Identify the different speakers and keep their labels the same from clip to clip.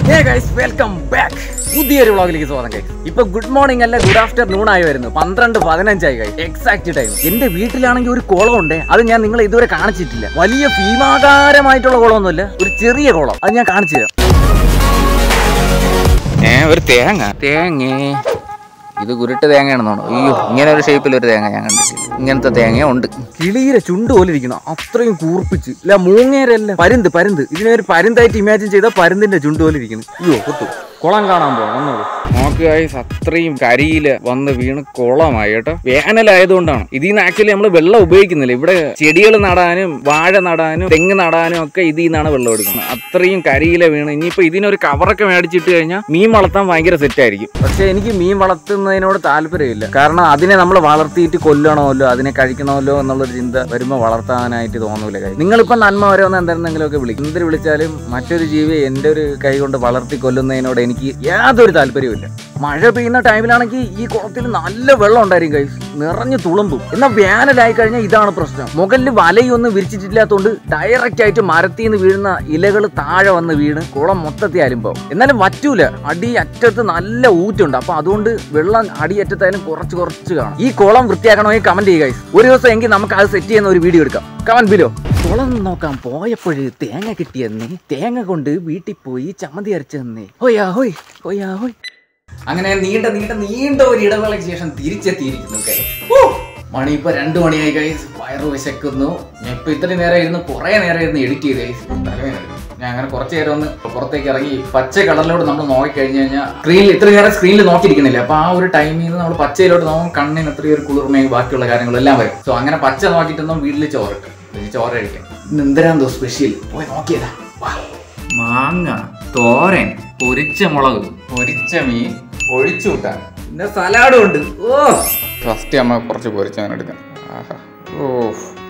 Speaker 1: Welcome back. പുതിയൊരു വ്ളോഗിലേക്ക് സ്വാഗതം ഗൈസ്. ഇപ്പൊ ഗുഡ് മോർണിംഗ് അല്ല ഗുഡ് ആഫ്റ്റർനൂൺ ആയി വരുന്നു. 12:15 ഗൈസ് എക്സാക്ട് ടൈം. എന്റെ വീട്ടിലാണെങ്കിൽ ഒരു കുളം ഉണ്ട്. അത് ഞാൻ നിങ്ങളെ ഇതുവരെ കാണിച്ചിട്ടില്ല. വലിയ ഭീമാകാരമായിട്ടുള്ള കുളമൊന്നുമില്ല, ഒരു ചെറിയ കുളം. അത് ഞാൻ കാണിച്ചു തരാം. ഒരു തേങ്ങ ഇത് കുരുട്ട് തേങ്ങയാണെന്നോ? അയ്യോ, ഇങ്ങനെ ഒരു ഷേപ്പിലൊരു തേങ്ങ ഞാൻ കണ്ടിട്ടില്ല. ഇങ്ങനത്തെ തേങ്ങ ഉണ്ട്. കിളിയുടെ ചുണ്ട് പോലെ ഇരിക്കണം, അത്രയും കൂർപ്പിച്ച്. ഇല്ല, മൂങ്ങേരല്ല, പരുന്ത്. ഇതിനെ ഒരു പരുന്തായിട്ട് ഇമാജിൻ ചെയ്താൽ പരുന്തിന്റെ ചുണ്ട് പോലെ ഇരിക്കുന്നു. അയ്യോ കൊത്തു. കുളം കാണാൻ പോകാം. നോക്കിയായി അത്രയും കരിയില് വന്ന് വീണ് കുളമായി കേട്ടോ. വേനലായതുകൊണ്ടാണ്. ഇതിൽ നിന്ന് ആക്ച്വലി നമ്മൾ വെള്ളം ഉപയോഗിക്കുന്നില്ല. ഇവിടെ ചെടികൾ നടാനും വാഴ നടാനും തെങ്ങ് നടാനും ഒക്കെ ഇതിൽ നിന്നാണ് വെള്ളം എടുക്കുന്നത്. അത്രയും കരിയില വീണ്. ഇനിയിപ്പോ ഇതിനൊരു കവറൊക്കെ മേടിച്ചിട്ട് കഴിഞ്ഞാൽ മീൻ വളർത്താൻ ഭയങ്കര സെറ്റായിരിക്കും. പക്ഷെ എനിക്ക് മീൻ വളർത്തുന്നതിനോട് താല്പര്യമില്ല. കാരണം അതിനെ നമ്മൾ വളർത്തിയിട്ട് കൊല്ലണമല്ലോ, അതിനെ കഴിക്കണമല്ലോ എന്നുള്ളൊരു ചിന്ത വരുമ്പോൾ വളർത്താനായിട്ട് തോന്നൂല. നിങ്ങളിപ്പോ നന്മ വരെയൊന്ന് എന്തെങ്കിലുമൊക്കെ വിളിക്കും. എന്തൊരു വിളിച്ചാലും മറ്റൊരു ജീവി എന്റെ ഒരു കൈ കൊണ്ട് വളർത്തി കൊല്ലുന്നതിനോട് എനിക്ക് യാതൊരു താല്പര്യമില്ല. മഴ പെയ്യുന്ന ടൈമിലാണെങ്കിൽ ഈ കുളത്തിൽ നല്ല വെള്ളം ഉണ്ടായിരിക്കും ഗൈസ്, നിറഞ്ഞു തുളുമ്പും. എന്നാൽ വേനലായി കഴിഞ്ഞാൽ ഇതാണ് പ്രശ്നം. മുകളിൽ വലയൊന്നും വിരിച്ചിട്ടില്ലാത്തതുകൊണ്ട് ഡയറക്റ്റ് ആയിട്ട് മരത്തിൽ നിന്ന് വീഴുന്ന ഇലകൾ താഴെ വന്ന് വീണ് കുളം മൊത്തത്തിൽ അരുമ്പോ. എന്നാലും വറ്റൂല, അടി അറ്റത്ത് നല്ല ഊറ്റുണ്ട്. അപ്പൊ അതുകൊണ്ട് വെള്ളം അടിയറ്റത്തായാലും കുറച്ച് കാണും. ഈ കുളം വൃത്തിയാക്കണമെങ്കിൽ കമന്റ് ചെയ്യുക ഗൈസ്. ഒരു ദിവസം എങ്കിൽ നമുക്ക് അത് സെറ്റ് ചെയ്യുന്ന ഒരു വീഡിയോ എടുക്കാം. Comment below. കുളം നോക്കാൻ പോയപ്പോഴ് തേങ്ങ കിട്ടിയെന്നേ, തേങ്ങ കൊണ്ട് വീട്ടിൽ പോയി ചമ്മന്തി അരച്ചെന്നേ. ഹോയാ ഹോയ്, ഹോയാ ഹോയ്. അങ്ങനെ നീണ്ട ഒരു ഇടവേളയ്ക്ക് ശേഷം തിരിച്ചെത്തിയിരിക്കുന്നു. മണി ഇപ്പൊ 2 മണിയായി ഗൈസ്. വയറ് വിശക്കുന്നു. ഞാൻ ഇപ്പൊ ഇത്രയും നേരം ഇരുന്ന് കുറെ നേരം ഇരുന്ന് എഡിറ്റ് ചെയ്ത് ഗൈസ്. ഞാൻ അങ്ങനെ കുറച്ചു നേരം ഒന്ന് പുറത്തേക്ക് ഇറങ്ങി പച്ച കളറിലോട്ട് നമ്മൾ നോക്കിക്കഴിഞ്ഞു കഴിഞ്ഞാൽ സ്ക്രീനിൽ ഇത്ര നേരം സ്ക്രീനിൽ നോക്കിയിരിക്കുന്നില്ല. അപ്പൊ ആ ഒരു ടൈമിൽ നിന്ന് നമ്മൾ പച്ചയിലോട്ട് നോക്കും, കണ്ണിന് എത്രയോ ഒരു കുളിർമയും ബാക്കിയുള്ള കാര്യങ്ങളെല്ലാം വരും. സോ അങ്ങനെ പച്ച നോക്കിയിട്ടൊന്നും വീട്ടിൽ ചോറ് കഴിക്കാം. ഇന്ന് എന്തരാന്തോ സ്പെഷ്യൽ പോയി നോക്കിയതാ. മാങ്ങ തോരൻ, പൊരിച്ച മുളക്, പൊരിച്ച മീൻ, ഒഴിച്ചുകൂട്ടാൻ, പിന്നെ സലാഡും ഉണ്ട്. ഫസ്റ്റ് നമ്മൾ കുറച്ച് പൊരിച്ചാൻ എടുക്കാം. ഓ,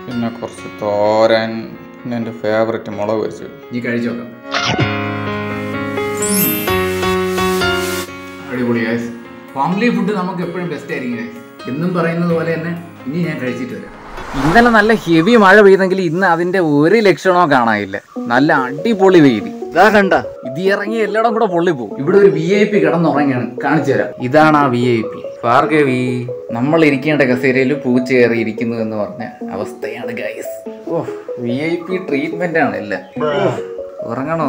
Speaker 1: പിന്നെ കുറച്ച് തോരൻ, പിന്നെ എൻ്റെ ഫേവറേറ്റ് മുളക് പൊരിച്ചു. നീ കഴിച്ചു നോക്കാം. അടിപൊളി ഗൈസ്. ഫാമിലി ഫുഡ് നമുക്ക് എപ്പോഴും ബെസ്റ്റ് ആയിരിക്കും ഗൈസ്. എന്നും പറയുന്നത് പോലെ തന്നെ ഇനി ഞാൻ കഴിച്ചിട്ട് വരാം. ഇന്നലെ നല്ല ഹെവി മഴ പെയ്തെങ്കിൽ ഇന്ന് അതിന്റെ ഒരു ലക്ഷണവും കാണാനില്ല. നല്ല അടിപൊളി വെയിൽ. ഇതാ കണ്ട, ഇത് ഇറങ്ങി എല്ലായിടം കൂടെ പൊള്ളിപ്പോവും. ഇവിടെ ഒരു VIP കിടന്നുറങ്ങിയാണ്, കാണിച്ചു തരാം. ഇതാണ് ആ VIP. ഭാർഗവി, നമ്മൾ ഇരിക്കേണ്ട കസേരയിൽ പൂച്ച കയറി ഇരിക്കുന്നു എന്ന് പറഞ്ഞ അവസ്ഥയാണ് ഗൈസ്. ഓ, VIP ട്രീറ്റ്മെന്റ് ആണ് എല്ലാം.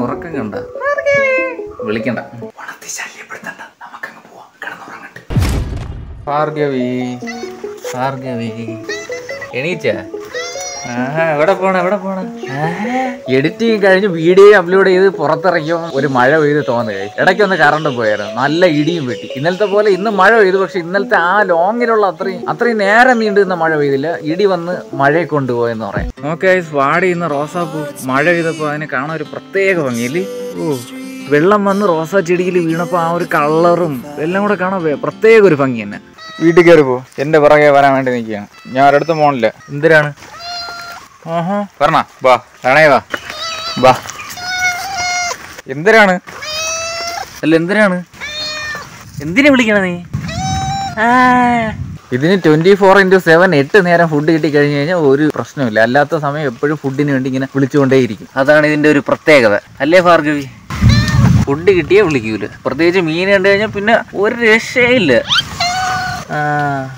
Speaker 1: ഉറക്കം കണ്ട, വിളിക്കണ്ട, ശല്യപ്പെടുത്തണ്ട, നമുക്കങ്ങ് പോവാം, കിടന്നുറങ്ങട്ടെ. ഭാർഗവി എണീച്ച? എവിടെ പോണ? എഡിറ്റിംഗ് കഴിഞ്ഞ് വീഡിയോ അപ്ലോഡ് ചെയ്ത് പുറത്തിറങ്ങിയോ ഒരു മഴ പെയ്ത് തോന്നുക. ഇടയ്ക്കൊന്ന് കറണ്ട് പോയായിരുന്നു, നല്ല ഇടിയും വെട്ടി. ഇന്നലത്തെ പോലെ ഇന്ന് മഴ പെയ്തു. പക്ഷെ ഇന്നലത്തെ ആ ലോങ്ങിലുള്ള അത്രയും നേരം നീണ്ടുന്ന മഴ പെയ്തില്ല. ഇടി വന്ന് മഴയെ കൊണ്ടുപോയെന്ന് പറയാം. നോക്കെ വാടി ഇന്ന് റോസാപ്പൂ മഴ പെയ്തപ്പോ അതിനെ കാണാൻ ഒരു പ്രത്യേക ഭംഗിയില്ലേ. ഓ, വെള്ളം വന്ന് റോസാ ചെടിയിൽ വീണപ്പോ ആ ഒരു കളറും എല്ലാം കൂടെ കാണാൻ പ്രത്യേക ഒരു ഭംഗി തന്നെ. വീട്ടിൽ കയറി പോ, എന്റെ പുറകെ വരാൻ വേണ്ടി നിൽക്കുകയാണ്. ഞാൻ ഒരിടത്ത് പോണില്ല. എന്തിനാണ്? പറഞ്ഞ വാ, വേണേ വാ. എന്തിനാണ്? എന്തിനാ വിളിക്കണ നീ? ഇതിന് 24/7 8 നേരം ഫുഡ് കിട്ടി കഴിഞ്ഞു കഴിഞ്ഞാൽ ഒരു പ്രശ്നമില്ല. അല്ലാത്ത സമയം എപ്പോഴും ഫുഡിന് വേണ്ടി ഇങ്ങനെ വിളിച്ചുകൊണ്ടേയിരിക്കും. അതാണ് ഇതിന്റെ ഒരു പ്രത്യേകത, അല്ലേ ഭാർഗവി? ഫുഡ് കിട്ടിയേ വിളിക്കൂല. പ്രത്യേകിച്ച് മീൻ കണ്ടു കഴിഞ്ഞാൽ പിന്നെ ഒരു രക്ഷയില്ല.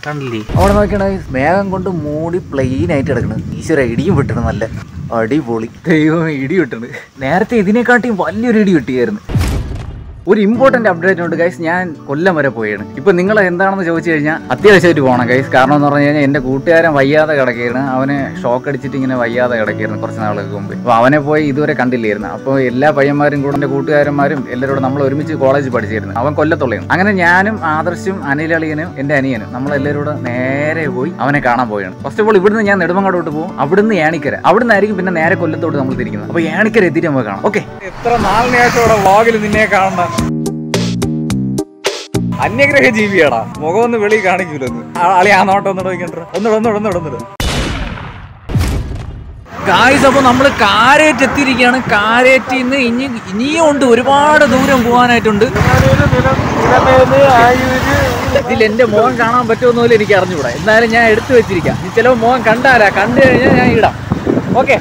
Speaker 1: കണ്ടില്ലേ അവിടെ നോക്കിയാണ്, മേഘം കൊണ്ട് മൂടി പ്ലെയിൻ ആയിട്ട് കിടക്കണം. ഈശ്വര, ഇടിയും വിട്ടണം, നല്ല അടിപൊളി. ദൈവം, ഇടി വിട്ടണ്. നേരത്തെ ഇതിനെക്കാട്ടിയും വലിയൊരു ഇടി കിട്ടിയായിരുന്നു. ഒരു ഇമ്പോർട്ടന്റ് അപ്ഡേറ്റ് ഉണ്ട് ഗൈസ്. ഞാൻ കൊല്ലം വരെ പോയാണ്. ഇപ്പൊ നിങ്ങൾ എന്താണെന്ന് ചോദിച്ചു കഴിഞ്ഞാൽ അത്യാവശ്യമായിട്ട് പോകണം ഗൈസ്. കാരണം എന്ന് പറഞ്ഞു കഴിഞ്ഞാൽ എന്റെ കൂട്ടുകാരൻ വയ്യാതെ കിടക്കുകയാണ്. അവന് ഷോക്ക് അടിച്ചിട്ട് ഇങ്ങനെ വയ്യാതെ കിടക്കുകയായിരുന്നു കുറച്ച് നാളുകൾക്ക് മുമ്പ്. അപ്പൊ അവനെ പോയി ഇതുവരെ കണ്ടില്ലായിരുന്നു. അപ്പോൾ എല്ലാ പയ്യന്മാരും കൂടെ എന്റെ കൂട്ടുകാരന്മാരും എല്ലാവരോടും നമ്മൾ ഒരുമിച്ച് കോളേജ് പഠിച്ചിരുന്നു. അവൻ കൊല്ലത്തുള്ളയാണ്. അങ്ങനെ ഞാനും ആദർശും അനിലളിയനും എന്റെ അനിയനും നമ്മളെല്ലാവരും നേരെ പോയി അവനെ കാണാൻ പോയാണ്. ഫസ്റ്റ് ഓഫ് ഓൾ ഇവിടുന്ന് ഞാൻ നെടുമങ്ങാടോട്ട് പോകും. അവിടുന്ന് ഏണിക്കര, അവിടുന്ന് ആയിരിക്കും പിന്നെ നേരെ കൊല്ലത്തോട്ട് നമ്മൾ തിരിക്കുന്നത്. അപ്പൊ ഏണിക്കര എത്തിയിട്ട് നമുക്ക് കാണാം. ഓക്കെ, എത്ര നാളിന് ശേഷം വ്ളോഗിൽ നിന്നെ കാണണം. അന്യഗ്രഹ ജീവിയാടാ, മുഖം ഒന്ന് വെളി കാണിക്കൂലെന്ന്. അളി ആ നോട്ടം ഒന്നിട ഗായ്സ്. അപ്പൊ നമ്മള് കാരേറ്റ് എത്തിയിരിക്കുകയാണ്. കാരേറ്റിൽ നിന്ന് ഇനിയും ഉണ്ട്, ഒരുപാട് ദൂരം പോകാനായിട്ടുണ്ട്. ഇതിൽ എന്റെ മുഖം കാണാൻ പറ്റുമെന്ന് പോലും എനിക്ക് അറിഞ്ഞുകൂടാ. എന്നാലും ഞാൻ എടുത്തു വെച്ചിരിക്കാം. ചിലപ്പോൾ മുഖം കണ്ടു കഴിഞ്ഞാൽ ഞാൻ ഇടാം. ഓക്കെ,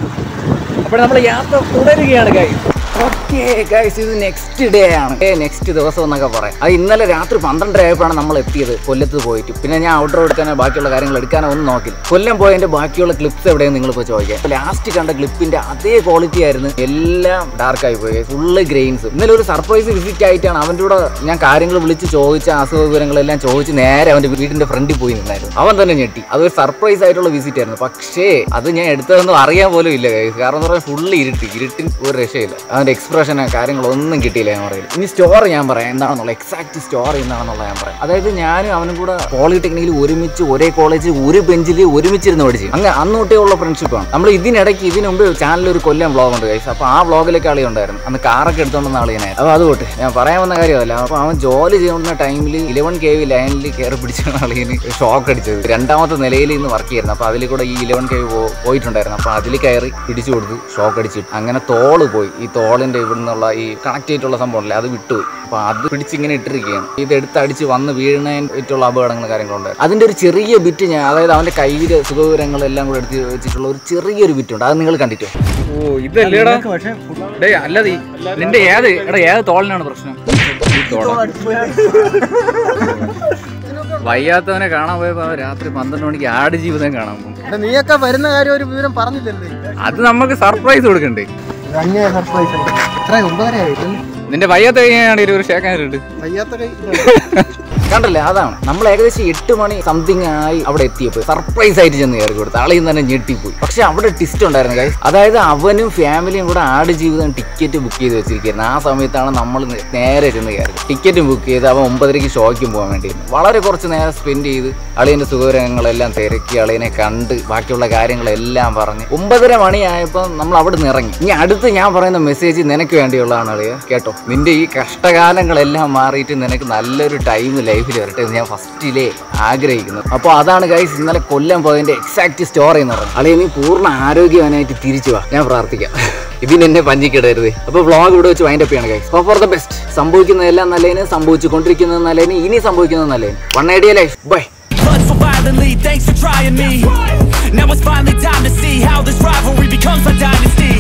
Speaker 1: അപ്പോൾ നമ്മൾ യാത്ര തുടരുകയാണ് ഗൈസ്. ഓക്കെ ഗൈസ്, ഇത് നെക്സ്റ്റ് ഡേ ആണ്. നെക്സ്റ്റ് ദിവസം എന്നൊക്കെ പറയാം. അത് ഇന്നലെ രാത്രി 12 ആയപ്പോഴാണ് നമ്മൾ എത്തിയത് കൊല്ലത്ത് പോയിട്ട്. പിന്നെ ഞാൻ ഔട്ട്ഡോർ എടുക്കാനോ ബാക്കിയുള്ള കാര്യങ്ങൾ എടുക്കാനോ ഒന്നും നോക്കില്ല. കൊല്ലം പോയതിന്റെ ബാക്കിയുള്ള ക്ലിപ്സ് എവിടെയെന്ന് നിങ്ങളിപ്പോൾ ചോദിക്കാം. ലാസ്റ്റ് കണ്ട ക്ലിപ്പിന്റെ അതേ ക്വാളിറ്റി ആയിരുന്നു. എല്ലാം ഡാർക്കായി പോയി, ഫുള്ള് ഗ്രെയിൻസ്. ഇന്നലെ ഒരു സർപ്രൈസ് വിസിറ്റ് ആയിട്ടാണ് അവൻ്റെ കൂടെ ഞാൻ കാര്യങ്ങൾ വിളിച്ച് ചോദിച്ച അസുഖവിവരങ്ങളെല്ലാം ചോദിച്ച് നേരെ അവൻ്റെ വീടിന്റെ ഫ്രണ്ടിൽ പോയി നിന്നായിരുന്നു. അവൻ തന്നെ ഞെട്ടി. അതൊരു സർപ്രൈസ് ആയിട്ടുള്ള വിസിറ്റ് ആയിരുന്നു. പക്ഷേ അത് ഞാൻ എടുത്തതൊന്നും അറിയാൻ പോലും ഇല്ല ഗൈസ്. കാരണം എന്ന് പറഞ്ഞാൽ ഫുള്ള് ഇരുട്ടിന് ഒരു രക്ഷയില്ല. അവൻ്റെ എക്സ്പ്രഷനോ കാര്യങ്ങളൊന്നും കിട്ടിയില്ല ഞാൻ പറയില്ല. ഇനി സ്റ്റോറി ഞാൻ പറയാം എന്താണെന്നുള്ള എക്സാക്ട് സ്റ്റോറി എന്താണെന്നുള്ള ഞാൻ പറയാം. അതായത് ഞാനും അവനും കൂടെ പോളിടെക്നിക്കിൽ ഒരുമിച്ച് ഒരേ കോളേജിൽ ഒരു ബെഞ്ചിൽ ഒരുമിച്ചിരുന്ന് പഠിച്ചു. അങ്ങനെ അന്നോട്ടേ ഉള്ള ഫ്രണ്ട്ഷിപ്പാണ്. നമ്മൾ ഇതിന് മുമ്പ് ചാനലിൽ ഒരു കൊല്ലം വ്ളോഗ് ഉണ്ട് ഗൈസ്. അപ്പോൾ ആ വ്ളോഗിലേക്ക് കളി ഉണ്ടായിരുന്നു. അന്ന് കാറൊക്കെ എടുത്തോണ്ടെന്ന ആളിയനായിരുന്നു. അപ്പോൾ അതുകൊണ്ട് ഞാൻ പറയാൻ വന്ന കാര്യമല്ല. അപ്പോൾ അവൻ ജോലി ചെയ്യുന്ന ടൈമിൽ 11 kV ലൈനിൽ കയറി പിടിച്ച ആളിന് ഷോക്ക് അടിച്ചത്. 2ാമത്തെ നിലയിൽ നിന്ന് വർക്ക് ചെയ്യുന്നത്. അപ്പോൾ അതിൽ കൂടെ ഈ 11 kV പോയിട്ടുണ്ടായിരുന്നു. അപ്പോൾ അതിൽ കയറി പിടിച്ചു കൊടുത്ത് ഷോക്ക് അടിച്ചിട്ട് അങ്ങനെ തോള് പോയി. ഈ തോളിന്റെ ഇവിടെ നിന്നുള്ള ഈ കണക്ട് ചെയ്തിട്ടുള്ള സംഭവമല്ലേ, അത് വിട്ടുപോയി. അപ്പോൾ അത് പിടിച്ചിങ്ങനെ ഇട്ടിരിക്കുകയാണ്. ഇത് എടുത്തടിച്ച് വന്ന് വീഴുന്നതിനുള്ള അപകടങ്ങൾ കാര്യങ്ങളുണ്ട്. അതിന്റെ ഒരു ചെറിയ ബിറ്റ് ഞാൻ, അതായത് അവന്റെ കയ്യിലെ സുഖവിവരങ്ങളെല്ലാം കൂടെ എടുത്ത് വെച്ചിട്ടുള്ള ഒരു ചെറിയൊരു ബിറ്റുണ്ട്. അത് നിങ്ങൾ കണ്ടിട്ടോ? ഓ ഇതല്ലേടാ. അല്ലാതെ നിന്റെ ഏത് തോളിനാണ് പ്രശ്നം? വയ്യാത്തവനെ കാണാൻ പോയപ്പോ രാത്രി 12 മണിക്ക് ആട് ജീവിതം കാണാൻ പോകും.
Speaker 2: നീയൊക്കെ വരുന്ന കാര്യം ഒരു വിവരം പറഞ്ഞില്ലല്ലേ?
Speaker 1: അത് നമുക്ക് സർപ്രൈസ് കൊടുക്കണ്ടേ?
Speaker 2: സർപ്രൈസ്.
Speaker 1: നിന്റെ വയ്യാത്ത കഴിഞ്ഞാണ് ഒരു ഷേക്കാനുണ്ട്.
Speaker 2: വയ്യാത്ത കൈ
Speaker 1: കണ്ടല്ലേ, അതാണ് നമ്മൾ ഏകദേശം 8 മണി സംതിങ് ആയി അവിടെ എത്തിയപ്പോൾ സർപ്രൈസ് ആയിട്ട് ചെന്ന് കയറി കൊടുത്തു. ആളെയും തന്നെ ഞെട്ടിപ്പോയി. പക്ഷെ അവിടെ ട്വിസ്റ്റ് ഉണ്ടായിരുന്നു ഗൈസ്. അതായത് അവനും ഫാമിലിയും കൂടെ ആട് ജീവിതം ടിക്കറ്റ് ബുക്ക് ചെയ്ത് വെച്ചിരിക്കുന്നത്. ആ സമയത്താണ് നമ്മൾ നേരെ ചെന്ന് കയറി ടിക്കറ്റ് ബുക്ക് ചെയ്ത് അവൻ 9:30 ഷോയ്ക്കും പോകാൻ വേണ്ടിയിരുന്നു. വളരെ കുറച്ച് നേരം സ്പെൻഡ് ചെയ്ത് അളിയൻ്റെ സുഖവിവരങ്ങളെല്ലാം തിരക്കി അളിയനെ കണ്ട് ബാക്കിയുള്ള കാര്യങ്ങളെല്ലാം പറഞ്ഞ് 9:30 മണിയായപ്പോൾ നമ്മൾ അവിടെ നിന്ന് ഇറങ്ങി. ഇനി അടുത്ത് ഞാൻ പറയുന്ന മെസ്സേജ് നിനക്ക് വേണ്ടിയുള്ളതാണ് അളിയ, കേട്ടോ. നിന്റെ ഈ കഷ്ടകാലങ്ങളെല്ലാം മാറിയിട്ട് നിനക്ക് നല്ലൊരു ടൈം ലൈഫിൽ വരട്ടെ എന്ന് ഞാൻ ഫസ്റ്റിലേ ആഗ്രഹിക്കുന്നു. അപ്പോൾ അതാണ് ഗൈസ് ഇന്നലെ കൊല്ലം പോയതിന്റെ എക്സാക്ട് സ്റ്റോറി എന്ന് പറയുന്നത്. അളിയ നീ പൂർണ്ണ ആരോഗ്യവാനായിട്ട് തിരിച്ചു വാ, ഞാൻ പ്രാർത്ഥിക്കാം. ഇതിനെന്നെ പഞ്ചിക്കിടരുത്. അപ്പോൾ വ്ളോഗ് ഇവിടെ വെച്ച് വൈൻഡ് അപ്പ് ചെയ്യണം ഗൈസ്. For the best. സംഭവിക്കുന്നതെല്ലാം നല്ലതിന്, സംഭവിച്ചുകൊണ്ടിരിക്കുന്നത് നല്ലതിന്, ഇനി സംഭവിക്കുന്നത് നല്ലതിന്. One idea life. Bye.
Speaker 3: Now it's finally time to see how this rivalry becomes a dynasty.